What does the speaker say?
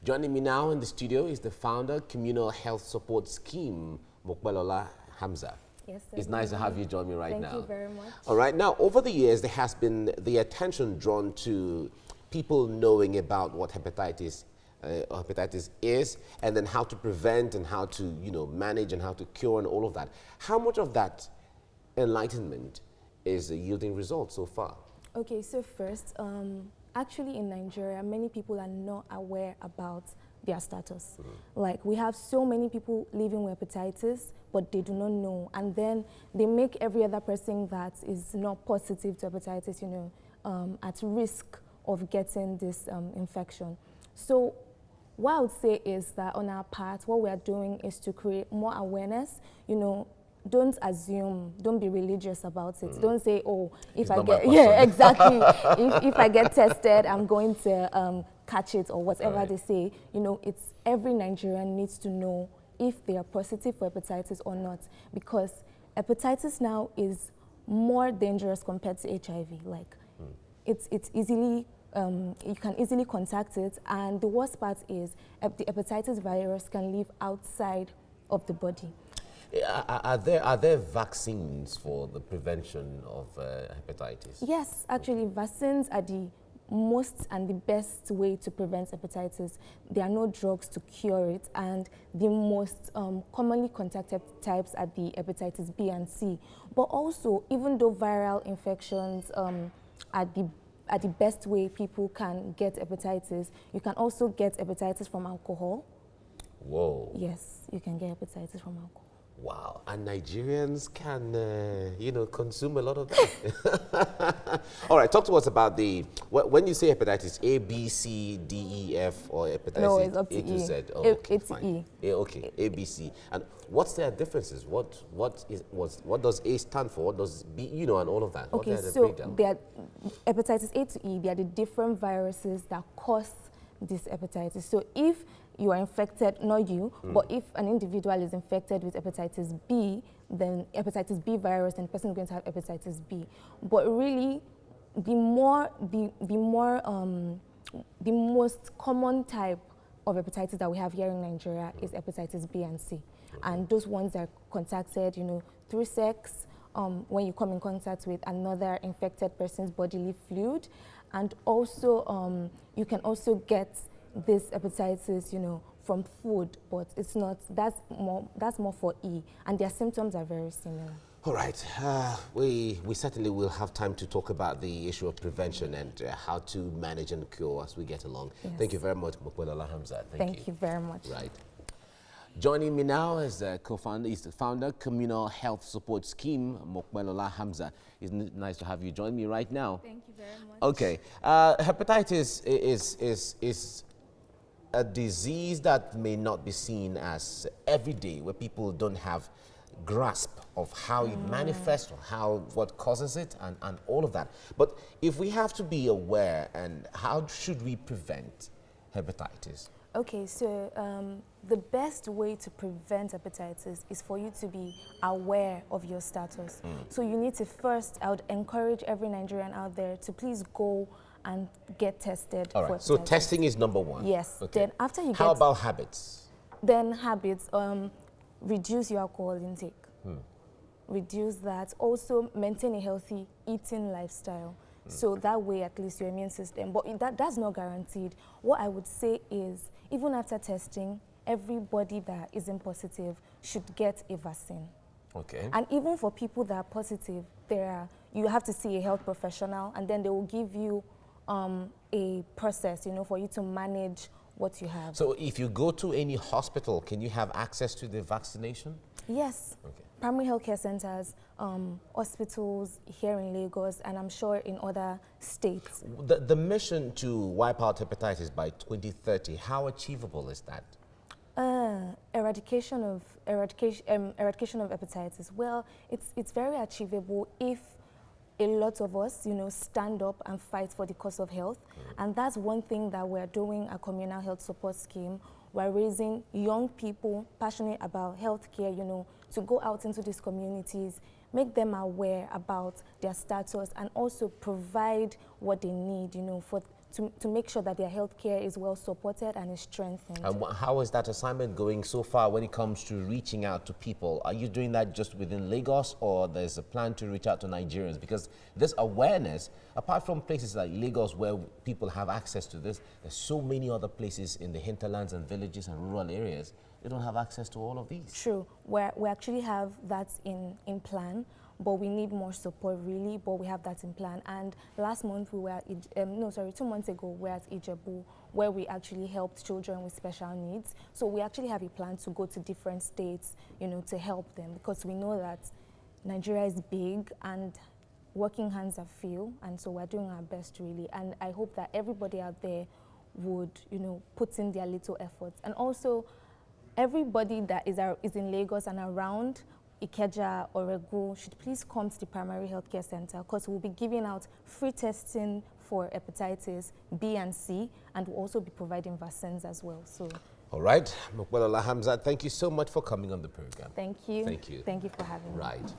Joining me now in the studio is the founder, Communal Health Support Scheme, Mopelola Hamza. Yes, sir. It's nice to have you join me right now. Thank you very much. All right, now over the years there has been the attention drawn to people knowing about what hepatitis is, and then how to prevent and how to manage and how to cure and all of that. How much of that enlightenment is yielding results so far? Okay, so first, actually in Nigeria, many people are not aware about their status. Like, we have so many people living with hepatitis, but they do not know. And then they make every other person that is not positive to hepatitis, at risk of getting this infection. So what I would say is that on our part, what we are doing is to create more awareness. Don't assume, don't be religious about it. Don't say, oh, if I get, exactly. if I get tested, I'm going to catch it or whatever they say. It's every Nigerian needs to know if they are positive for hepatitis or not, because hepatitis now is more dangerous compared to HIV. Like, it's easily, you can easily contact it, and the worst part is the hepatitis virus can live outside of the body. Are there vaccines for the prevention of hepatitis? Yes, actually, vaccines are the most and the best way to prevent hepatitis. There are no drugs to cure it, and the most commonly contacted types are the hepatitis B and C. But also, even though viral infections are the best way people can get hepatitis, you can also get hepatitis from alcohol. Whoa. Yes, you can get hepatitis from alcohol. Wow, and Nigerians can, consume a lot of that. All right, talk to us about when you say hepatitis, A, B, C, D, E, F, or hepatitis no, it's up to A to E. Z? Oh, okay, it's E. Okay, A, B, C. And what's their differences? What does A stand for? What does B, and all of that? Okay, so they are hepatitis A to E, they are the different viruses that cause this hepatitis. So if you are infected, not you, but if an individual is infected with hepatitis B, then hepatitis B virus, then the person is going to have hepatitis B. But really, the most common type of hepatitis that we have here in Nigeria is hepatitis B and C. And those ones are contacted, through sex, when you come in contact with another infected person's bodily fluid. And also, you can also get this hepatitis, from food, but it's not. That's more for E, and their symptoms are very similar. All right, we certainly will have time to talk about the issue of prevention and how to manage and cure as we get along. Yes. Thank you very much, Mopelola Hamza. Thank you very much. Right. Joining me now is the co-founder, is the founder, Communal Health Support Scheme, Mopelola Hamza. It's nice to have you join me right now. Thank you very much. Okay, hepatitis is a disease that may not be seen as everyday, where people don't have grasp of how it manifests or what causes it and all of that. But if we have to be aware, and how should we prevent hepatitis? Okay, so the best way to prevent hepatitis is for you to be aware of your status. So you need to first, I would encourage every Nigerian out there to please go and get tested. All right, so testing is number one. Yes. Okay. Then after you How about habits? Then habits, reduce your alcohol intake. Reduce that. Also maintain a healthy eating lifestyle. So that way at least your immune system, but that's not guaranteed. What I would say is, even after testing, everybody that isn't positive should get a vaccine. Okay. And even for people that are positive, you have to see a health professional, and then they will give you a process, for you to manage what you have. So if you go to any hospital, can you have access to the vaccination? Yes. Okay. Primary healthcare centers, hospitals here in Lagos, and I'm sure in other states. The mission to wipe out hepatitis by 2030, how achievable is that? Eradication of hepatitis. Well, it's very achievable if a lot of us, stand up and fight for the cause of health. And that's one thing that we're doing at Communal Health Support Scheme. We're raising young people passionate about healthcare, to go out into these communities, make them aware about their status, and also provide what they need, to make sure that their healthcare is well supported and is strengthened. And how is that assignment going so far when it comes to reaching out to people? Are you doing that just within Lagos, or there's a plan to reach out to Nigerians? Because this awareness, apart from places like Lagos where people have access to this, there's so many other places in the hinterlands and villages and rural areas, they don't have access to all of these. True. We actually have that in plan, but we need more support really, but we have that in plan. And last month we were at, 2 months ago, we were at Ijebu, where we actually helped children with special needs. So we actually have a plan to go to different states, to help them, because we know that Nigeria is big and working hands are few, and so we're doing our best really. And I hope that everybody out there would, put in their little efforts. And also, everybody that is in Lagos and around Ikeja or Regu should please come to the primary healthcare center, because we'll be giving out free testing for hepatitis B and C, and we'll also be providing vaccines as well. So, all right, Mopelola Hamza, thank you so much for coming on the program. Thank you. Thank you. Thank you for having me. Right.